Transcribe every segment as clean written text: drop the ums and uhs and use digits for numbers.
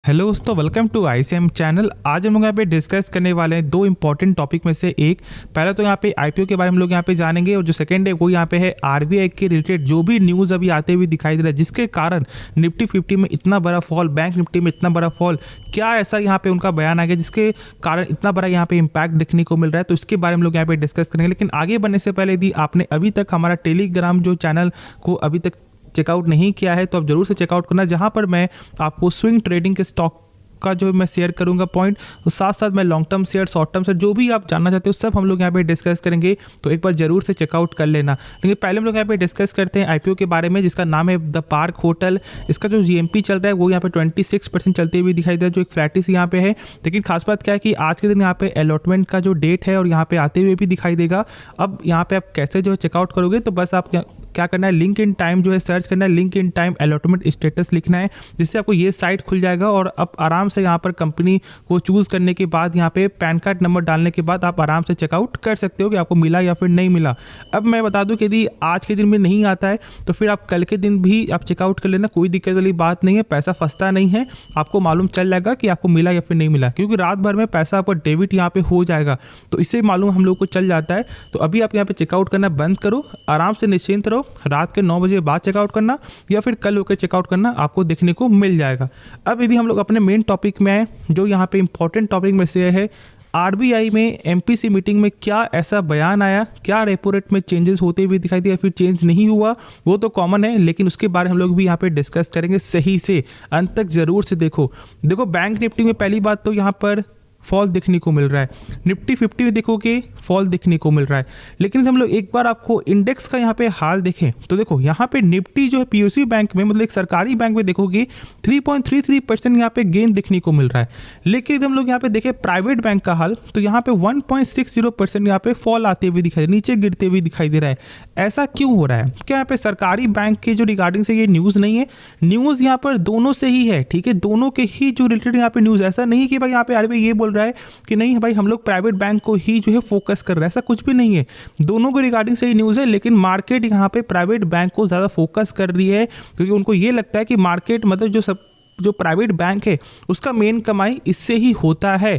Hello दोस्तों, welcome to ICM channel. आज हम लोग यहाँ पे डिस्कस करने वाले हैं दो इंपॉर्टेंट टॉपिक में से एक। पहला तो यहाँ पे आईपीओ के बारे में हम लोग यहाँ पे जानेंगे, और जो सेकंड है वो यहाँ पे है आरबीआई के रिलेटेड जो भी न्यूज़ अभी आते हुए दिखाई दे रहा है, जिसके कारण निफ्टी 50 में इतना बड़ा फॉल, बैंक निफ्टी में इतना बड़ा फॉल, क्या ऐसा यहाँ पे उनका बयान आ गया जिसके कारण इतना बड़ा यहाँ पे इम्पैक्ट देखने को मिल रहा है। तो इसके बारे में लोग यहाँ पे डिस्कस करेंगे। लेकिन आगे बढ़ने से पहले यदि आपने अभी तक हमारा टेलीग्राम जो चैनल को अभी तक चेकआउट नहीं किया है तो आप जरूर से चेकआउट करना, जहाँ पर मैं आपको स्विंग ट्रेडिंग के स्टॉक का जो मैं शेयर करूंगा पॉइंट, तो साथ साथ मैं long term share, short term share, जो भी आप जानना चाहते हो सब हम लोग यहाँ पे डिस्कस करेंगे। तो एक बार जरूर से चेकआउट कर लेना। लेकिन पहले हम लोग यहाँ पे डिस्कस करते हैं आईपीओ के बारे में, जिसका नाम है द पार्क होटल। इसका जो जीएमपी चल रहा है वो यहाँ पे 26% चलते हुए दिखाई दे रहा है, जो एक फ्लैटिस यहाँ पे है। लेकिन खास बात क्या है कि आज के दिन यहाँ पे अलॉटमेंट का जो डेट है और यहाँ पे आते हुए भी दिखाई देगा। अब यहाँ पे आप कैसे जो है चेकआउट करोगे, तो बस आप क्या करना है, लिंक इन टाइम जो है सर्च करना है, link in time allotment status लिखना है, जिससे आपको ये साइट खुल जाएगा। और आप आराम से यहाँ पर कंपनी को चूज करने के बाद यहाँ पे पैन कार्ड नंबर डालने के बाद आप आराम से चेकआउट कर सकते हो कि आपको मिला या फिर नहीं मिला। अब मैं बता दूं कि यदि आज के दिन में नहीं आता है तो फिर आप कल के दिन भी आप चेकआउट कर लेना, कोई दिक्कत वाली बात नहीं है, पैसा फंसता नहीं है, आपको मालूम चल जाएगा कि आपको मिला या फिर नहीं मिला, क्योंकि रात भर में पैसा आपका डेबिट यहाँ पे हो जाएगा, तो इससे मालूम हम लोग को चल जाता है। तो अभी आप यहाँ पे चेकआउट करना बंद करो, आराम से निश्चिंत रहो, रात के 9 बजे बाद चेकआउट करना या फिर कल होकर चेकआउट करना, आपको देखने को मिल जाएगा। अब यदि हम लोग अपने मेन टॉपिक में आए, जो यहाँ पे इंपॉर्टेंट टॉपिक में से है आरबीआई में एमपीसी मीटिंग में क्या ऐसा बयान आया, क्या रेपो रेट में चेंजेस होते हुए दिखाई दिया, फिर चेंज नहीं हुआ, वो तो कॉमन है, लेकिन उसके बारे में हम लोग भी यहाँ पे डिस्कस करेंगे। सही से अंत तक जरूर से देखो। बैंक निफ्टी में पहली बात तो यहाँ पर फॉल देखने को मिल रहा है, निफ्टी 50 में देखोगे फॉल देखने को मिल रहा है। लेकिन हम लोग एक बार आपको इंडेक्स का यहाँ पे हाल देखें तो देखो यहाँ पे निफ्टी जो है पीओसी बैंक में, मतलब एक सरकारी बैंक में देखोगे 3.33% यहाँ पे गेन देखने को मिल रहा है। लेकिन हम लोग यहाँ पे देखें प्राइवेट बैंक का हाल, तो यहाँ पे 1.60% यहाँ पे फॉल आते हुए दिखाई, नीचे गिरते हुए दिखाई दे रहा है। ऐसा क्यों हो रहा है? क्या यहाँ पे सरकारी बैंक के जो रिगार्डिंग से ये न्यूज़ नहीं है? न्यूज़ यहाँ पर दोनों से ही है, ठीक है, दोनों के ही जो रिलेटेड यहाँ पे न्यूज़, ऐसा नहीं कि भाई यहाँ पे आरबीआई ये रहा है कि नहीं भाई हम लोग प्राइवेट बैंक को ही जो है फोकस कर रहे हैं, ऐसा कुछ भी नहीं है। दोनों के रिगार्डिंग से ही न्यूज़ है, लेकिन मार्केट यहाँ पे प्राइवेट बैंक को ज़्यादा फोकस कर रही है, क्योंकि उनको ये लगता है कि मार्केट मतलब जो प्राइवेट बैंक है उसका मेन कमाई इससे ही होता है।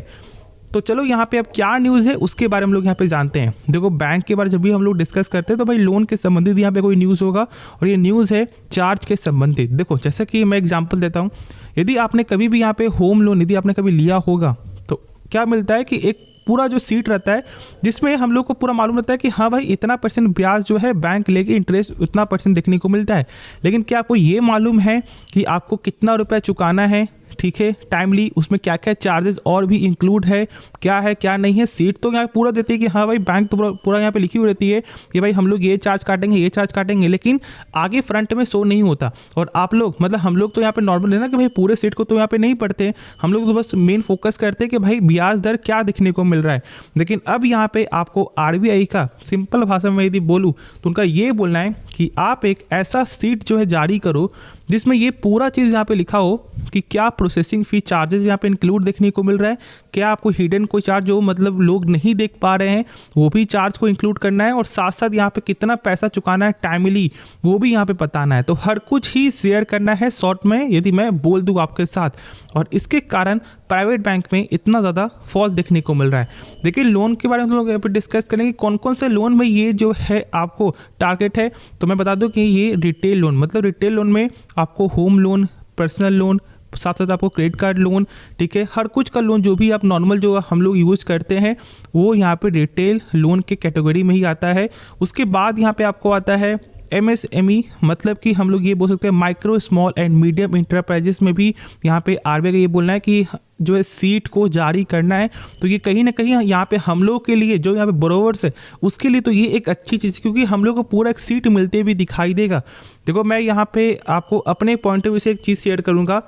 तो चलो यहाँ पे अब क्या न्यूज़ है उसके बारे में लोग यहाँ पे जानते हैं। देखो बैंक के बारे में जब भी हम लोग डिस्कस करते हैं तो भाई लोन के संबंधित यहाँ पे कोई न्यूज़ होगा, और ये न्यूज़ है चार्ज के संबंधित। देखो जैसे कि मैं एग्जांपल देता हूँ, यदि आपने कभी भी यहाँ पे होम लोन यदि आपने कभी लिया होगा तो क्या मिलता है कि एक पूरा जो सीट रहता है जिसमें हम लोग को पूरा मालूम रहता है कि हाँ भाई इतना % ब्याज जो है बैंक लेके इंटरेस्ट उतना % देखने को मिलता है। लेकिन क्या आपको ये मालूम है कि आपको कितना रुपया चुकाना है, ठीक है, टाइमली, उसमें क्या क्या चार्जेस और भी इंक्लूड है, क्या है क्या नहीं है। सीट तो यहाँ पूरा देती है कि हाँ भाई बैंक तो पूरा यहाँ पे लिखी हुई रहती है कि भाई हम लोग ये चार्ज काटेंगे, ये चार्ज काटेंगे, लेकिन आगे फ्रंट में शो नहीं होता। और आप लोग मतलब हम लोग तो यहाँ पे नॉर्मल है ना कि भाई पूरे सीट को तो यहाँ पे नहीं पढ़ते, हम लोग तो बस मेन फोकस करते हैं कि भाई ब्याज दर क्या दिखने को मिल रहा है। लेकिन अब यहाँ पे आपको आरबीआई का सिंपल भाषा में यदि बोलूँ तो उनका ये बोलना है कि आप एक ऐसा सीट जो है जारी करो जिसमें ये पूरा चीज़ यहाँ पे लिखा हो कि क्या प्रोसेसिंग फी चार्जेस यहाँ पे इंक्लूड देखने को मिल रहा है, क्या आपको हिडन कोई चार्ज जो मतलब लोग नहीं देख पा रहे हैं वो भी चार्ज को इंक्लूड करना है, और साथ साथ यहाँ पे कितना पैसा चुकाना है टाइमली वो भी यहाँ पे बताना है। तो हर कुछ ही शेयर करना है शॉर्ट में यदि मैं बोल दूँ आपके साथ, और इसके कारण प्राइवेट बैंक में इतना ज़्यादा फॉल देखने को मिल रहा है। देखिए लोन के बारे में हम लोग यहाँ पे डिस्कस करेंगे कौन कौन से लोन में ये जो है आपको टारगेट है। तो मैं बता दूं कि ये रिटेल लोन, मतलब रिटेल लोन में आपको होम लोन, पर्सनल लोन, साथ साथ आपको क्रेडिट कार्ड लोन, ठीक है, हर कुछ का लोन जो भी आप नॉर्मल जो हम लोग यूज़ करते हैं वो यहाँ पे रिटेल लोन के कैटेगरी में ही आता है। उसके बाद यहाँ पे आपको आता है MSME, मतलब कि हम लोग ये बोल सकते हैं micro small and medium enterprises में भी यहाँ पे आरबीआई का ये बोलना है कि जो है सीट को जारी करना है। तो ये कहीं ना कहीं यहाँ पे हम लोग के लिए जो यहाँ पे बोरोवर्स है उसके लिए तो ये एक अच्छी चीज़, क्योंकि हम लोग को पूरा एक सीट मिलते भी दिखाई देगा। देखो मैं यहाँ पे आपको अपने पॉइंट ऑफ व्यू से एक चीज़ शेयर करूँगा।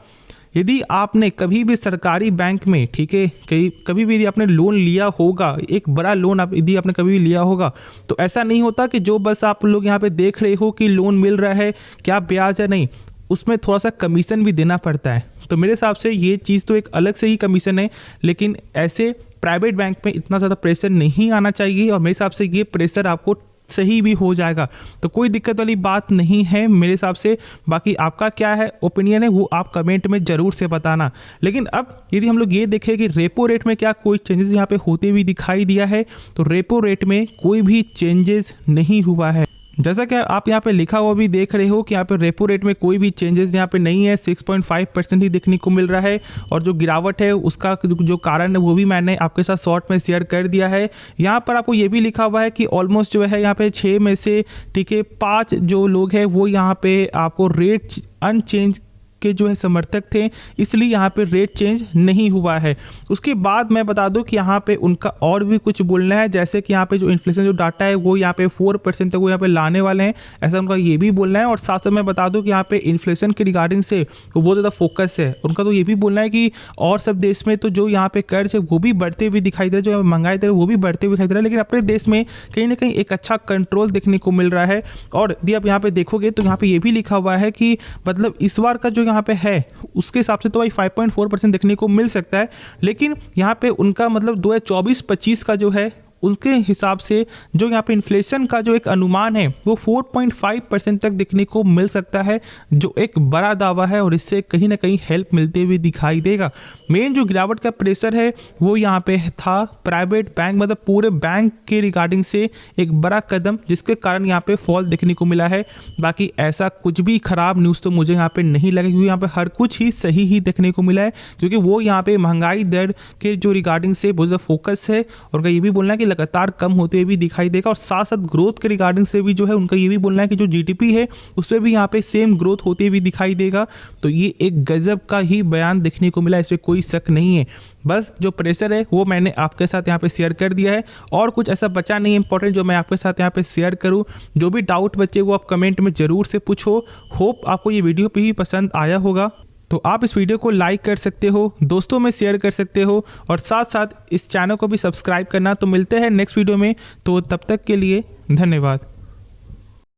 यदि आपने कभी भी सरकारी बैंक में, ठीक है, कभी भी यदि आपने लोन लिया होगा, एक बड़ा लोन आप यदि आपने कभी भी लिया होगा, तो ऐसा नहीं होता कि जो बस आप लोग यहाँ पे देख रहे हो कि लोन मिल रहा है, क्या ब्याज है, नहीं, उसमें थोड़ा सा कमीशन भी देना पड़ता है। तो मेरे हिसाब से ये चीज़ तो एक अलग से ही कमीशन है, लेकिन ऐसे प्राइवेट बैंक में इतना ज़्यादा प्रेशर नहीं आना चाहिए, और मेरे हिसाब से ये प्रेशर आपको सही भी हो जाएगा, तो कोई दिक्कत वाली बात नहीं है मेरे हिसाब से। बाकी आपका क्या है ओपिनियन है वो आप कमेंट में ज़रूर से बताना। लेकिन अब यदि हम लोग ये देखें कि रेपो रेट में क्या कोई चेंजेस यहाँ पे होते हुए दिखाई दिया है, तो रेपो रेट में कोई भी चेंजेस नहीं हुआ है। जैसा कि आप यहाँ पे लिखा हुआ भी देख रहे हो कि यहाँ पे रेपो रेट में कोई भी चेंजेस यहाँ पे नहीं है, 6.5% ही देखने को मिल रहा है। और जो गिरावट है उसका जो कारण है वो भी मैंने आपके साथ शॉर्ट में शेयर कर दिया है। यहाँ पर आपको ये भी लिखा हुआ है कि ऑलमोस्ट जो है यहाँ पे 6 में से ठीक है 5 जो लोग हैं वो यहाँ पे आपको रेट अनचेंज के जो है समर्थक थे, इसलिए यहाँ पे रेट चेंज नहीं हुआ है। उसके बाद मैं बता दूं कि यहाँ पे उनका और भी कुछ बोलना है, जैसे कि यहाँ पे जो इन्फ्लेशन जो डाटा है वो यहाँ पे 4% तक वो यहाँ पे लाने वाले हैं, ऐसा उनका ये भी बोलना है। और साथ साथ मैं बता दूं कि यहाँ पे इन्फ्लेशन के रिगार्डिंग से वो बहुत ज़्यादा फोकस है उनका, तो ये भी बोलना है कि और सब देश में तो जो यहाँ पे कर्ज है वो भी बढ़ते हुए दिखाई दे रहा है, जो महंगाई दर वो भी बढ़ते हुए दिखाई दे रहा है, लेकिन अपने देश में कहीं ना कहीं एक अच्छा कंट्रोल देखने को मिल रहा है। और यदि आप यहाँ पे देखोगे तो यहाँ पे ये भी लिखा हुआ है कि मतलब इस बार का जो यहाँ पे है उसके हिसाब से तो भाई 5.4% देखने को मिल सकता है, लेकिन यहाँ पे उनका मतलब 2024-25 का जो है उसके हिसाब से जो यहाँ पे इन्फ्लेशन का जो एक अनुमान है वो 4.5% तक दिखने को मिल सकता है, जो एक बड़ा दावा है और इससे कहीं ना कहीं हेल्प मिलते हुए दिखाई देगा। मेन जो गिरावट का प्रेशर है वो यहाँ पे था प्राइवेट बैंक, मतलब पूरे बैंक के रिगार्डिंग से एक बड़ा कदम, जिसके कारण यहाँ पे फॉल देखने को मिला है। बाकी ऐसा कुछ भी खराब न्यूज़ तो मुझे यहाँ पे नहीं लगा, क्योंकि यहाँ पे हर कुछ ही सही ही देखने को मिला है, क्योंकि वो यहाँ पे महंगाई दर के जो रिगार्डिंग से बहुत ज़्यादा फोकस है और उनका ये भी बोलना है कि लगातार कम होते हुए भी दिखाई देगा। और साथ साथ ग्रोथ के रिगार्डिंग से भी जो है उनका ये भी बोलना है कि जो जीडीपी है उससे भी यहाँ पे सेम ग्रोथ होते हुए दिखाई देगा। तो ये एक गजब का ही बयान देखने को मिला, इसमें कोई शक नहीं है। बस जो प्रेशर है वो मैंने आपके साथ यहाँ पे शेयर कर दिया है, और कुछ ऐसा बचा नहीं इंपॉर्टेंट जो मैं आपके साथ यहाँ पे शेयर करूँ। जो भी डाउट बचे वो आप कमेंट में ज़रूर से पूछो। होप आपको ये वीडियो भी पसंद आया होगा, तो आप इस वीडियो को लाइक कर सकते हो, दोस्तों में शेयर कर सकते हो, और साथ साथ इस चैनल को भी सब्सक्राइब करना। तो मिलते हैं नेक्स्ट वीडियो में, तो तब तक के लिए धन्यवाद।